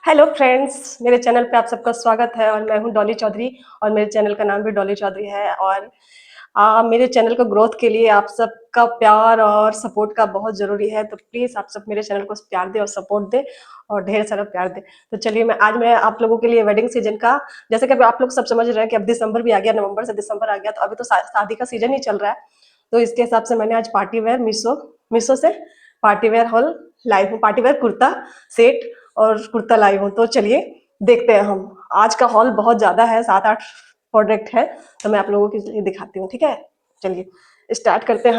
Hello friends, मेरे channel पे आप सबका स्वागत है और मैं हूं डॉली चौधरी और मेरे चैनल का नाम भी डॉली चौधरी है। और मेरे चैनल को ग्रोथ के लिए आप सबका प्यार और सपोर्ट का बहुत ज़रूरी है, तो प्लीज़ आप सब मेरे चैनल को प्यार दें और सपोर्ट दें और ढेर सारा प्यार दें। तो चलिए मैं आप लोगों के लिए वेडिंग सीजन का, जैसे कि आप लोग सब समझ रहे हैं कि अब दिसंबर भी आ गया, नवंबर से दिसंबर आ गया, तो अभी तो शादी का सीजन ही चल रहा है। तो इसके हिसाब से मैंने आज पार्टी वेयर मीशो से पार्टी वेयर हॉल लाई हूँ, पार्टी वेयर कुर्ता सेट और कुर्ता लाई हूँ। तो चलिए देखते हैं हम। आज का हॉल बहुत ज़्यादा है, 7-8 प्रोडक्ट है, तो मैं आप लोगों के लिए दिखाती हूँ। ठीक है, चलिए स्टार्ट करते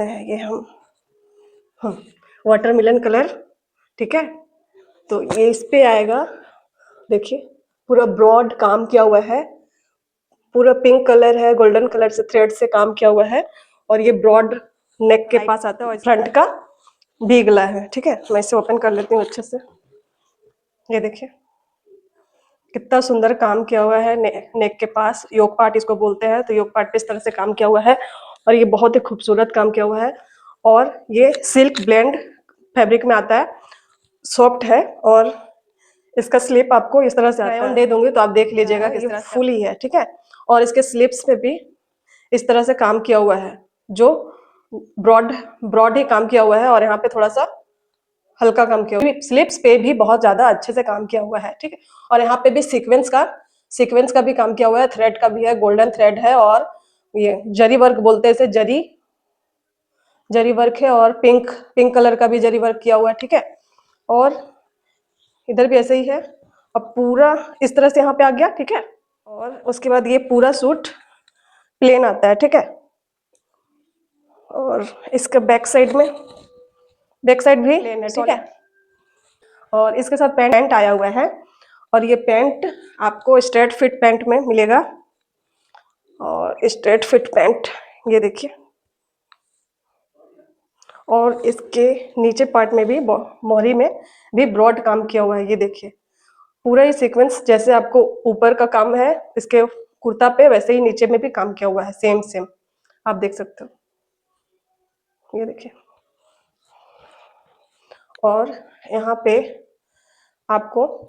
हैं। ये हम वाटरमेलन कलर। ठीक है, तो ये इस पे आएगा। देखिए पूरा ब्रॉड काम किया हुआ है, पूरा पिंक कलर है, गोल्डन कलर से थ्रेड से काम किया हुआ है और ये ब्रॉड नेक के पास आता है और फ्रंट का भी गला है। ठीक है, मैं इसे ओपन कर लेती हूँ अच्छे से। ये देखिए कितना सुंदर काम किया हुआ है नेक के पास, योक पार्ट इसको बोलते हैं। तो योक पार्ट पे इस तरह से काम किया हुआ है और ये बहुत ही खूबसूरत काम किया हुआ है। और ये सिल्क ब्लेंड फैब्रिक में आता है, सॉफ्ट है और इसका स्लिप आपको इस तरह से आता है। दे दूंगी तो आप देख लीजिएगा किस तरह फुल ही है। ठीक है, और इसके स्लिप्स पे भी इस तरह से काम किया हुआ है, जो ब्रॉड ब्रॉड ही काम किया हुआ है और यहाँ पे थोड़ा सा हल्का काम किया हुआ है। स्लिप्स पे भी बहुत ज्यादा अच्छे से काम किया हुआ है। ठीक है, और यहाँ पे भी सीक्वेंस का भी काम किया हुआ है, थ्रेड का भी है, गोल्डन थ्रेड है और ये जरी वर्क बोलते हैं इसे, जरी वर्क है और पिंक पिंक कलर का भी जरी वर्क किया हुआ है। ठीक है, और इधर भी ऐसे ही है। अब पूरा इस तरह से यहाँ पे आ गया। ठीक है, और उसके बाद ये पूरा सूट प्लेन आता है। ठीक है, और इसके बैक साइड भी प्लेन है। ठीक है, और इसके साथ पैंट आया हुआ है और ये पैंट आपको स्ट्रेट फिट पैंट में मिलेगा। और स्ट्रेट फिट पैंट ये देखिए, और इसके नीचे पार्ट में भी मोहरी में भी ब्रॉड काम किया हुआ है। ये देखिए पूरा ही सीक्वेंस जैसे आपको ऊपर का काम है इसके कुर्ता पे, वैसे ही नीचे में भी काम किया हुआ है, सेम आप देख सकते हो। ये देखिए, और यहाँ पे आपको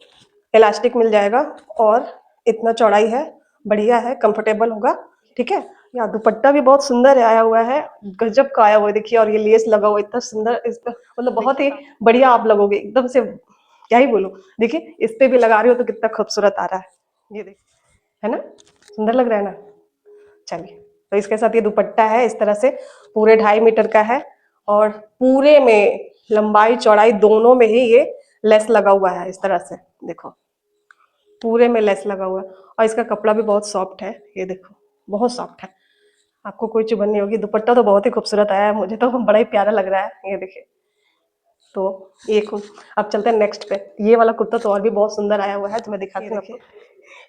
इलास्टिक मिल जाएगा और इतना चौड़ाई है, बढ़िया है, कंफर्टेबल होगा। ठीक है, यहाँ दुपट्टा भी बहुत सुंदर आया हुआ है, गजब का आया हुआ है। देखिए, और ये लेस लगा हुआ इतना सुंदर, इस पर मतलब बहुत ही बढ़िया आप लगोगे एकदम से, क्या ही बोलूं। देखिए इस पे भी लगा रही हो तो कितना खूबसूरत आ रहा है। ये देखिए, है ना, सुंदर लग रहा है ना। चलिए, तो इसके साथ ये दुपट्टा है इस तरह से, पूरे 2.5 मीटर का है और पूरे में लंबाई चौड़ाई दोनों में ही ये लेस लगा हुआ है। इस तरह से देखो, पूरे में लेस लगा हुआ है और इसका कपड़ा भी बहुत सॉफ्ट है। ये देखो बहुत सॉफ्ट है, आपको कोई चुभन नहीं होगी। दुपट्टा तो बहुत ही खूबसूरत आया है, मुझे तो बड़ा ही प्यारा लग रहा है। ये देखिए, तो एक अब चलते हैं नेक्स्ट पे। ये वाला कुर्ता तो और भी बहुत सुंदर आया हुआ है, तो मैं दिखाती हूँ आपको।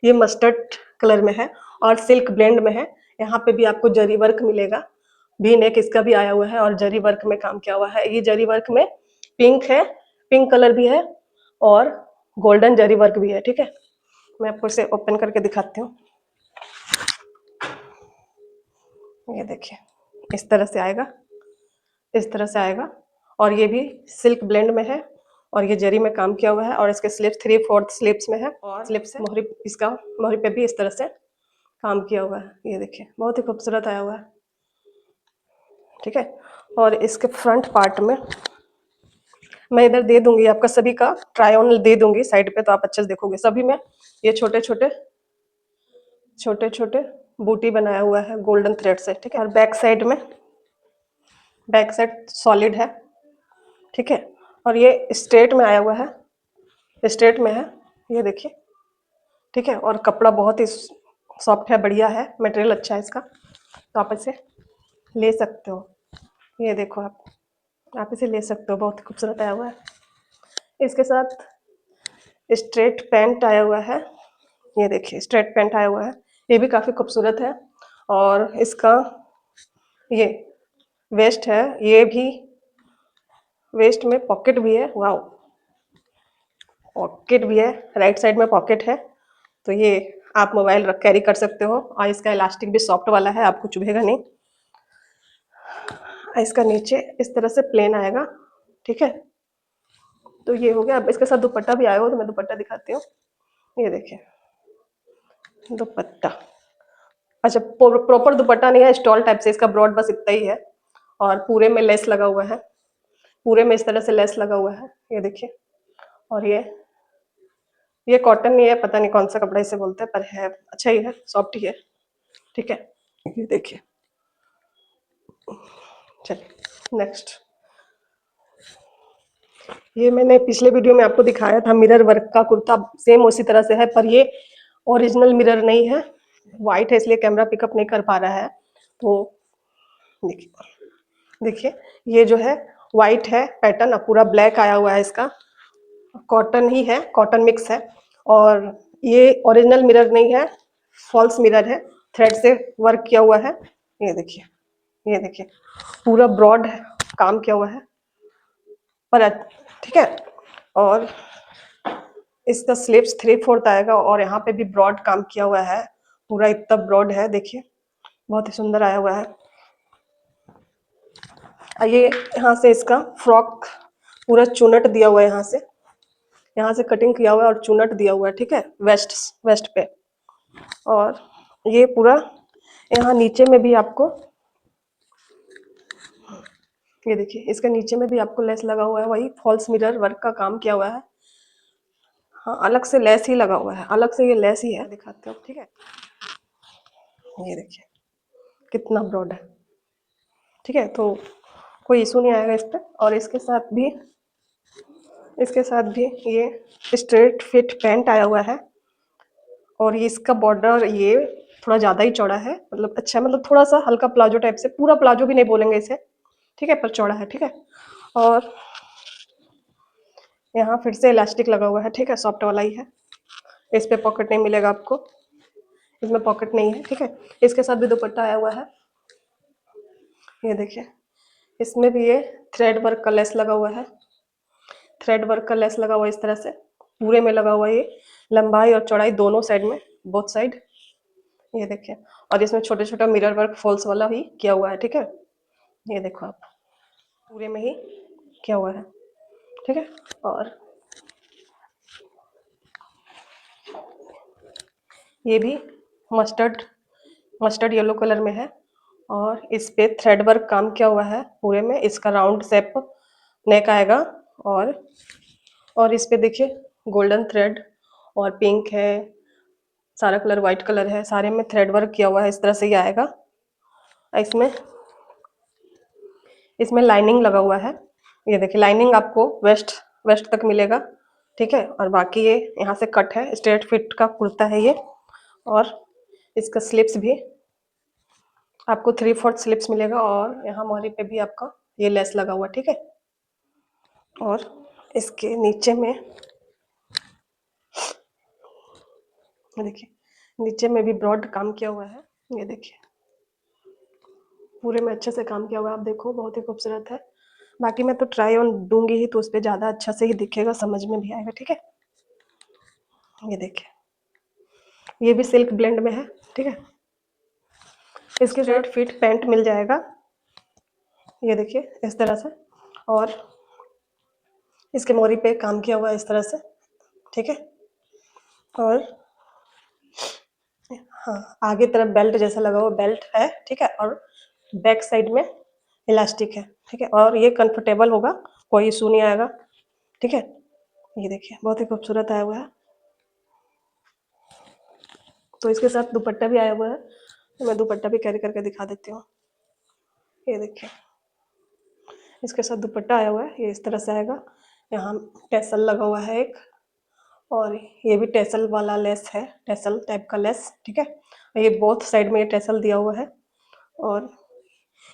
ये मस्टर्ड कलर में है और सिल्क ब्लेंड में है। यहाँ पे भी आपको जरी वर्क मिलेगा, भी नेक इसका भी आया हुआ है और जरी वर्क में काम किया हुआ है। ये जरी वर्क में पिंक है, पिंक कलर भी है और गोल्डन जरी वर्क भी है। ठीक है, मैं आपको इसे ओपन करके दिखाती हूँ। ये देखिए इस तरह से आएगा, इस तरह से आएगा और ये भी सिल्क ब्लेंड में है और ये जरी में काम किया हुआ है और इसके स्लिप्स 3/4 स्लिप्स में है और स्लिप्स मोहरी, इसका मोहरी पे भी इस तरह से काम किया हुआ है। ये देखिए बहुत ही खूबसूरत आया हुआ है। ठीक है, और इसके फ्रंट पार्ट में मैं इधर दे दूंगी आपका सभी का ट्राई ऑन दे दूंगी साइड पे, तो आप अच्छे से देखोगे। सभी में ये छोटे छोटे बूटी बनाया हुआ है गोल्डन थ्रेड से। ठीक है, और बैक साइड सॉलिड है। ठीक है, और ये स्ट्रेट में आया हुआ है, स्ट्रेट में है। ये देखिए, ठीक है, और कपड़ा बहुत ही सॉफ्ट है, बढ़िया है, मटेरियल अच्छा है इसका, तो आप इसे ले सकते हो। ये देखो आप इसे ले सकते हो, बहुत खूबसूरत आया हुआ है। इसके साथ स्ट्रेट पैंट आया हुआ है। ये देखिए स्ट्रेट पैंट आया हुआ है, ये भी काफ़ी खूबसूरत है। और इसका ये वेस्ट है, ये भी वेस्ट में पॉकेट भी है। वाओ, पॉकेट भी है, राइट साइड में पॉकेट है, तो ये आप मोबाइल रख कैरी कर सकते हो। और इसका इलास्टिक भी सॉफ्ट वाला है, आपको चुभेगा नहीं। इसका नीचे इस तरह से प्लेन आएगा। ठीक है, तो ये हो गया। अब इसके साथ दुपट्टा भी आया हो तो मैं दुपट्टा दिखाती हूँ। ये देखिए दुपट्टा। अच्छा, प्रॉपर दुपट्टा नहीं है, स्टॉल टाइप से इसका ब्रॉड बस इतना ही है और पूरे में लेस लगा हुआ है। पूरे में इस तरह से लेस लगा हुआ है, ये देखिए। और ये कॉटन नहीं है, पता नहीं कौन सा कपड़ा इसे बोलते हैं, पर है अच्छा ही है, सॉफ्ट ही है, ठीक है। ये देखिए, चलिए नेक्स्ट। ये मैंने पिछले वीडियो में आपको दिखाया था मिरर वर्क का कुर्ता, सेम उसी तरह से है, पर ये ओरिजिनल मिरर नहीं है, वाइट है इसलिए कैमरा पिकअप नहीं कर पा रहा है। तो देखिए, देखिए ये जो है वाइट है पैटर्न, अब पूरा ब्लैक आया हुआ है इसका, कॉटन ही है, कॉटन मिक्स है। और ये ओरिजिनल मिरर नहीं है, फॉल्स मिरर है, थ्रेड से वर्क किया हुआ है। ये देखिए, ये देखिए पूरा ब्रॉड काम किया हुआ है पर, ठीक है। और इसका स्लीव्स 3/4 आएगा और यहाँ पे भी ब्रॉड काम किया हुआ है, पूरा इतना ब्रॉड है, देखिए बहुत ही सुंदर आया हुआ है। ये यहाँ से इसका फ्रॉक पूरा चुनट दिया हुआ है, यहाँ से कटिंग किया हुआ है और चुनट दिया हुआ है, ठीक है, वेस्ट वेस्ट पे। और ये पूरा यहाँ नीचे में भी आपको, ये देखिए इसके नीचे में भी आपको लेस लगा हुआ है, वही फॉल्स मिरर वर्क का काम किया हुआ है। हाँ, अलग से लेस ही लगा हुआ है, अलग से ये लेस ही है, दिखाते हो, ठीक है। ये देखिए कितना ब्रॉड है, ठीक है, तो कोई इशू नहीं आएगा इस पर। और इसके साथ भी ये स्ट्रेट फिट पैंट आया हुआ है और ये इसका बॉर्डर ये थोड़ा ज़्यादा ही चौड़ा है, मतलब अच्छा, मतलब थोड़ा सा हल्का प्लाजो टाइप से, पूरा प्लाजो भी नहीं बोलेंगे इसे, ठीक है, पर चौड़ा है, ठीक है। और यहाँ फिर से इलास्टिक लगा हुआ है, ठीक है, सॉफ्ट वाला ही है, इस पे पॉकेट नहीं मिलेगा आपको, इसमें पॉकेट नहीं है, ठीक है। इसके साथ भी दुपट्टा आया हुआ है, ये देखिए, इसमें भी ये थ्रेड वर्क का लेस लगा हुआ है, थ्रेड वर्क का लेस लगा हुआ है इस तरह से, पूरे में लगा हुआ है ये, लंबाई और चौड़ाई दोनों साइड में, बोथ साइड, ये देखिए। और इसमें छोटे छोटा मिरर वर्क फॉल्स वाला ही किया हुआ है, ठीक है, ये देखो आप, पूरे में ही किया हुआ है, ठीक है। और ये भी मस्टर्ड मस्टर्ड येलो कलर में है और इस पे थ्रेड वर्क काम किया हुआ है पूरे में, इसका राउंड शेप नेक आएगा। और इस पे देखिए गोल्डन थ्रेड और पिंक है, सारा कलर वाइट कलर है, सारे में थ्रेड वर्क किया हुआ है, इस तरह से ही आएगा। इसमें इसमें लाइनिंग लगा हुआ है, ये देखिए लाइनिंग आपको वेस्ट वेस्ट तक मिलेगा, ठीक है। और बाकी ये यहाँ से कट है, स्ट्रेट फिट का कुर्ता है ये। और इसका स्लिप्स भी आपको 3/4 स्लिप्स मिलेगा और यहाँ मोहरी पे भी आपका ये लेस लगा हुआ, ठीक है। और इसके नीचे में देखिए, नीचे में भी ब्रॉड काम किया हुआ है, ये देखिए पूरे में अच्छे से काम किया हुआ है, आप देखो बहुत ही खूबसूरत है। बाकी मैं तो ट्राई ऑन दूंगी ही तो उस पर ज़्यादा अच्छा से ही दिखेगा, समझ में भी आएगा, ठीक है। ये देखिए ये भी सिल्क ब्लेंड में है, ठीक है। इसके साथ फिट पैंट मिल जाएगा, ये देखिए इस तरह से। और इसके मोरी पे काम किया हुआ है इस तरह से, ठीक है। और हाँ, आगे तरफ बेल्ट जैसा लगा हुआ बेल्ट है, ठीक है। और बैक साइड में इलास्टिक है, ठीक है। और ये कंफर्टेबल होगा, कोई इशू नहीं आएगा, ठीक है। ये देखिए बहुत ही खूबसूरत आया हुआ है। तो इसके साथ दुपट्टा भी आया हुआ है, तो मैं दुपट्टा भी कैरी करके दिखा देती हूँ। ये देखिए इसके साथ दुपट्टा आया हुआ है, ये इस तरह से आएगा, यहाँ टैसल लगा हुआ है एक, और ये भी टैसल वाला लेस है, टैसल टाइप का लेस, ठीक है। ये बोथ साइड में ये टैसल दिया हुआ है। और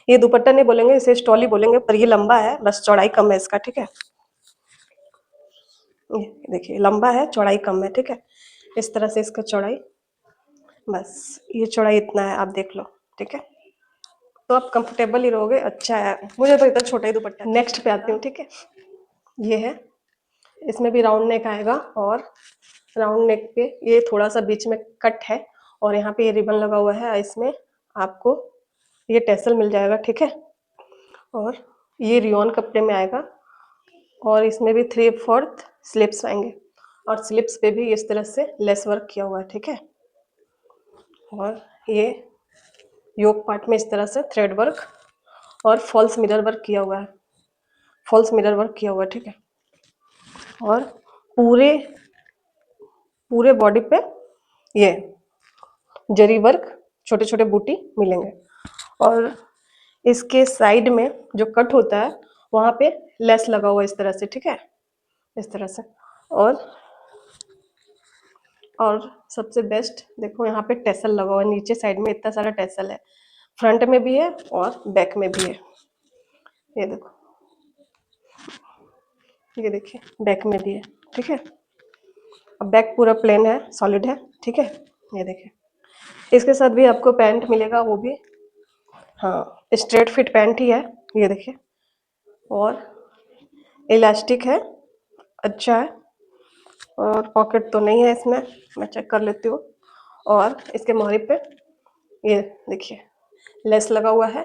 ये दुपट्टा नहीं बोलेंगे, इसे स्टॉल ही बोलेंगे, पर ये लंबा है, बस चौड़ाई कम है इसका, ठीक है। ये देखिए लंबा है, चौड़ाई कम है, ठीक है, इस तरह से इसका चौड़ाई, बस ये चौड़ाई इतना है, आप देख लो, ठीक है। तो आप कंफर्टेबल ही रहोगे, अच्छा है, मुझे तो इतना छोटा ही दुपट्टा। नेक्स्ट पे आती हूँ, ठीक है। ये है, इसमें भी राउंड नेक आएगा और राउंड नेक पे ये थोड़ा सा बीच में कट है और यहाँ पे ये रिबन लगा हुआ है, इसमें आपको ये टैसल मिल जाएगा, ठीक है। और ये रियोन कपड़े में आएगा, और इसमें भी 3/4 स्लिप्स आएंगे और स्लिप्स पे भी इस तरह से लेस वर्क किया हुआ है, ठीक है। और ये योक पार्ट में इस तरह से थ्रेड वर्क और फॉल्स मिरर वर्क किया हुआ है, फॉल्स मिरर वर्क किया हुआ है, ठीक है। और पूरे पूरे बॉडी पे ये जरी वर्क, छोटे छोटे बूटी मिलेंगे। और इसके साइड में जो कट होता है वहाँ पे लेस लगा हुआ है इस तरह से, ठीक है, इस तरह से। और सबसे बेस्ट देखो यहाँ पे टेसल लगा हुआ है, नीचे साइड में इतना सारा टेसल है, फ्रंट में भी है और बैक में भी है। ये देखो, ये देखिए बैक में भी है, ठीक है। अब बैक पूरा प्लेन है, सॉलिड है, ठीक है। ये देखिए इसके साथ भी आपको पैंट मिलेगा, वो भी हाँ स्ट्रेट फिट पैंट ही है, ये देखिए। और इलास्टिक है, अच्छा है। और पॉकेट तो नहीं है इसमें, मैं चेक कर लेती हूँ। और इसके मोहरी पे ये देखिए लेस लगा हुआ है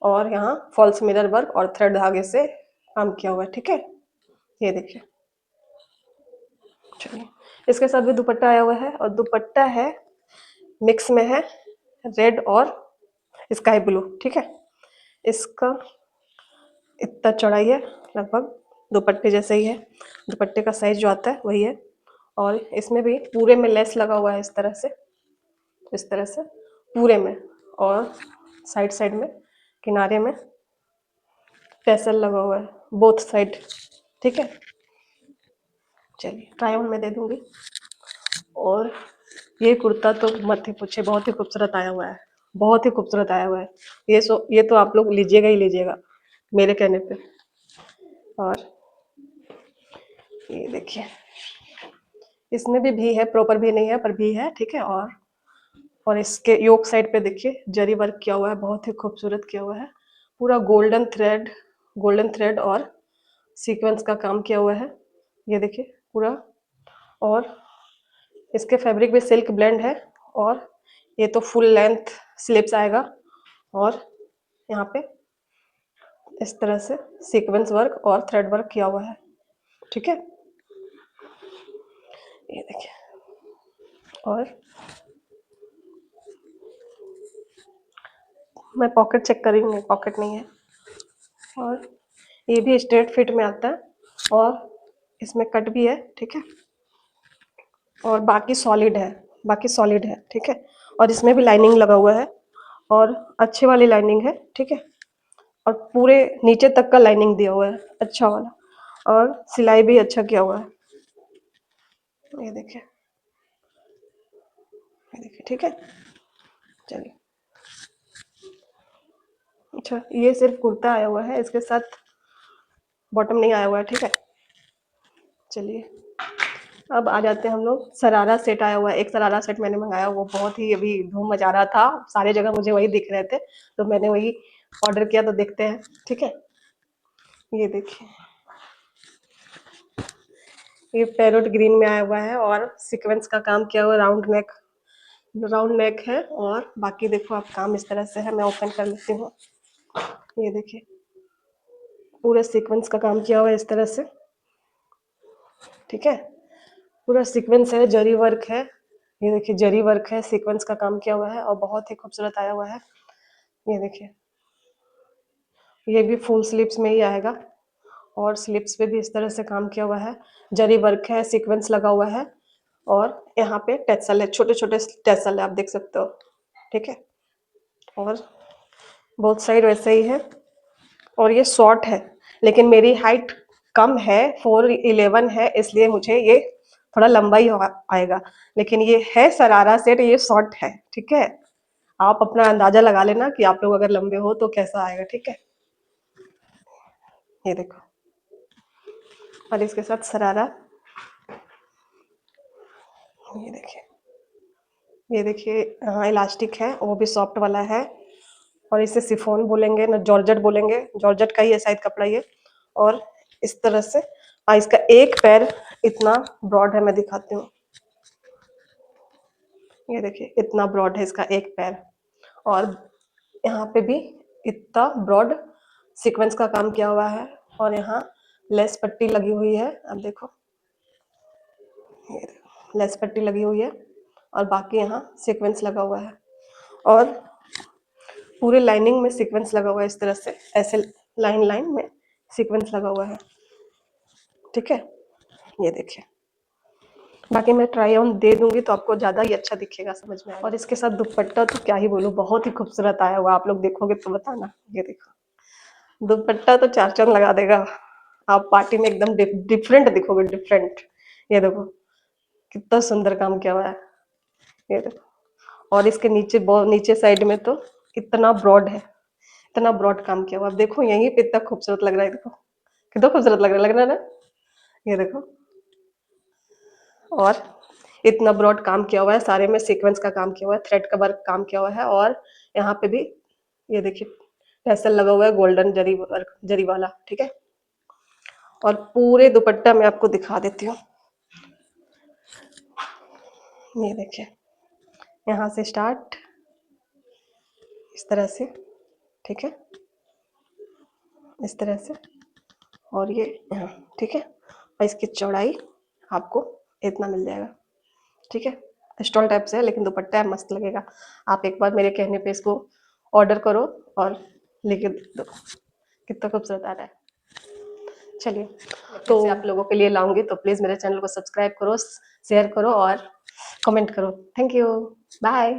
और यहाँ फॉल्स मिरर वर्क और थ्रेड धागे से काम किया हुआ है, ठीक है। ये देखिए, चलिए इसके साथ भी दुपट्टा आया हुआ है और दुपट्टा है मिक्स में है रेड और स्काई ब्लू, ठीक है। इसका इतना चौड़ाई है, लगभग दुपट्टे जैसे ही है, दुपट्टे का साइज जो आता है वही है। और इसमें भी पूरे में लेस लगा हुआ है इस तरह से, इस तरह से पूरे में। और साइड साइड में किनारे में टैसल लगा हुआ है बोथ साइड, ठीक है। चलिए ट्राई ऑन में दे दूंगी। और ये कुर्ता तो मत ही पूछे, बहुत ही खूबसूरत आया हुआ है, बहुत ही खूबसूरत आया हुआ है। ये तो आप लोग लीजिएगा ही लीजिएगा मेरे कहने पे। और ये देखिए इसमें भी है, प्रॉपर भी नहीं है पर भी है, ठीक है। और इसके योक साइड पे देखिए जरी वर्क किया हुआ है, बहुत ही खूबसूरत किया हुआ है, पूरा गोल्डन थ्रेड और सीक्वेंस का काम किया हुआ है, ये देखिए पूरा। और इसके फैब्रिक भी सिल्क ब्लेंड है। और ये तो फुल लेंथ स्लीव्स आएगा और यहाँ पे इस तरह से सीक्वेंस वर्क और थ्रेड वर्क किया हुआ है, ठीक है। ये देखिए और मैं पॉकेट चेक कर रही हूँ, पॉकेट नहीं है। और ये भी स्ट्रेट फिट में आता है और इसमें कट भी है, ठीक है। और बाकी सॉलिड है, बाकी सॉलिड है, ठीक है। और इसमें भी लाइनिंग लगा हुआ है और अच्छी वाली लाइनिंग है, ठीक है। और पूरे नीचे तक का लाइनिंग दिया हुआ है अच्छा वाला और सिलाई भी अच्छा किया हुआ है, ये देखिए, ठीक है। चलिए अच्छा, ये सिर्फ कुर्ता आया हुआ है, इसके साथ बॉटम नहीं आया हुआ है, ठीक है। चलिए अब आ जाते हैं हम लोग, शरारा सेट आया हुआ है, एक शरारा सेट मैंने मंगाया, वो बहुत ही अभी धूम मचा रहा था, सारे जगह मुझे वही दिख रहे थे तो मैंने वही ऑर्डर किया, तो देखते हैं, ठीक है। ये देखिए ये पैरोट ग्रीन में आया हुआ है और सीक्वेंस का काम किया हुआ, राउंड नेक है। और बाकी देखो आप काम इस तरह से है, मैं ओपन कर लेती हूँ। ये देखिए पूरे सीक्वेंस का काम किया हुआ है इस तरह से, ठीक है। पूरा सीक्वेंस है, जरी वर्क है, ये देखिए जरी वर्क है, सीक्वेंस का काम किया हुआ है और बहुत ही खूबसूरत आया हुआ है। ये देखिए ये भी फुल स्लीव्स में ही आएगा और स्लीव्स पे भी इस तरह से काम किया हुआ है, जरी वर्क है, सीक्वेंस लगा हुआ है। और यहाँ पे टैसल है, छोटे छोटे टैसल है, आप देख सकते हो, ठीक है। और बोथ साइड वैसे ही है। और ये शॉर्ट है, लेकिन मेरी हाइट कम है, 4'11" है, इसलिए मुझे ये थोड़ा लंबा ही आएगा। लेकिन ये है शरारा सेट, ये शॉर्ट है, ठीक है। आप अपना अंदाजा लगा लेना कि आप लोग अगर लंबे हो तो कैसा आएगा, ठीक है। ये देखो और इसके साथ शरारा, ये देखिए, ये देखिए हाँ इलास्टिक है, वो भी सॉफ्ट वाला है। और इसे सिफोन बोलेंगे ना जॉर्जेट बोलेंगे, जॉर्जेट का ही है शायद कपड़ा ये। और इस तरह से इसका एक पैर इतना ब्रॉड है, मैं दिखाती हूँ, ये देखिए इतना ब्रॉड है इसका एक पैर। और यहाँ पे भी इतना ब्रॉड सीक्वेंस का काम किया हुआ है। और यहाँ लेस पट्टी लगी हुई है, अब देखो ये देखो, लेस पट्टी लगी हुई है और बाकी यहाँ सीक्वेंस लगा हुआ है और पूरे लाइनिंग में सीक्वेंस लगा हुआ है, इस तरह से ऐसे लाइन लाइन में सीक्वेंस लगा हुआ है, ठीक है। ये देखिए, बाकी मैं ट्राई ऑन दे दूंगी तो आपको ज़्यादा ही अच्छा दिखेगा, समझ में आएगा। और इसके साथ दुपट्टा तो क्या ही बोलूँ, बहुत ही खूबसूरत आया हुआ, आप लोग देखोगे तो बताना। ये देखो, दुपट्टा तो चार चांद लगा देगा, आप पार्टी में एकदम डिफरेंट दिखोगे, डिफरेंट। ये देखो कितना सुंदर काम किया हुआ है, ये देखो। और इसके नीचे बहुत नीचे साइड में तो इतना ब्रॉड है, इतना ब्रॉड काम किया हुआ। अब देखो यहीं पे इतना खूबसूरत लग रहा है, देखो कितना खूबसूरत लग रहा है ना, ये देखो। और इतना ब्रॉड काम किया हुआ है, सारे में सीक्वेंस का काम किया हुआ है, थ्रेड का वर्क काम किया हुआ है। और यहाँ पे भी ये देखिए टैसल लगा हुआ है, गोल्डन जरी वर्क, जरी वाला, ठीक है। और पूरे दुपट्टा मैं आपको दिखा देती हूँ, ये देखिए, यहाँ से स्टार्ट इस तरह से, ठीक है, इस तरह से, और ये यहाँ, ठीक है। और इसकी चौड़ाई आपको इतना मिल जाएगा, ठीक है। स्टॉल टाइप से है लेकिन दुपट्टा है, मस्त लगेगा। आप एक बार मेरे कहने पे इसको ऑर्डर करो और लेके दो, कितना खूबसूरत आ रहा है। चलिए, तो आप लोगों के लिए लाऊंगी, तो प्लीज़ मेरे चैनल को सब्सक्राइब करो, शेयर करो और कमेंट करो। Thank you, bye.